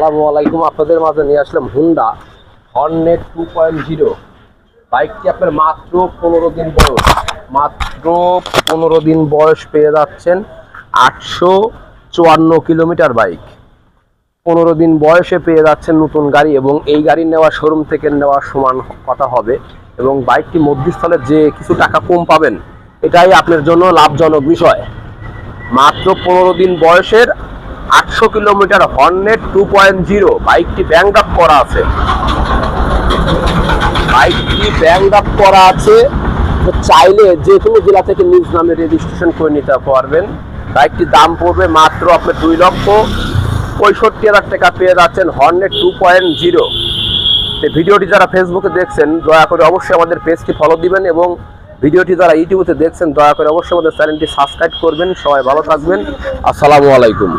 আসসালামু আলাইকুম। আপনাদের মাঝে নিয়ে আসলাম হুন্ডা হর্নেট 2.0 বাইকটি আপনার মাত্র 15 দিন বয়স, মাত্র 15 দিন বয়স পেয়ে যাচ্ছেন 854 কিলোমিটার বাইক। 15 দিন বয়সে পেয়ে যাচ্ছেন নতুন গাড়ি এবং এই গাড়ি নেওয়া শোরুম থেকে নেওয়া সমান কথা হবে এবং বাইকটি মধ্যস্থলে যে কিছু টাকা কম পাবেন এটাই আপনার জন্য লাভজনক বিষয়। মাত্র 15 দিন বয়সের 800 কিলোমিটার হর্নেট 2.0 বাইকটি ব্যাংক আপ করা আছে। চাইলে যে কোনো জেলা থেকে নিজ নামে রেজিস্ট্রেশন করে নিতে পারবেন। বাইকটির দাম পড়বে মাত্র আপনার 2,65,000 টাকা পেয়ে যাচ্ছেন হর্নেট 2.0। ভিডিওটি যারা ফেসবুকে দেখছেন দয়া করে অবশ্যই আমাদের পেজটি ফলো দিবেন এবং ভিডিওটি যারা ইউটিউবে দেখছেন দয়া করে অবশ্যই আমাদের চ্যানেলটি সাবস্ক্রাইব করবেন। সবাই ভালো থাকবেন। আসসালামু আলাইকুম।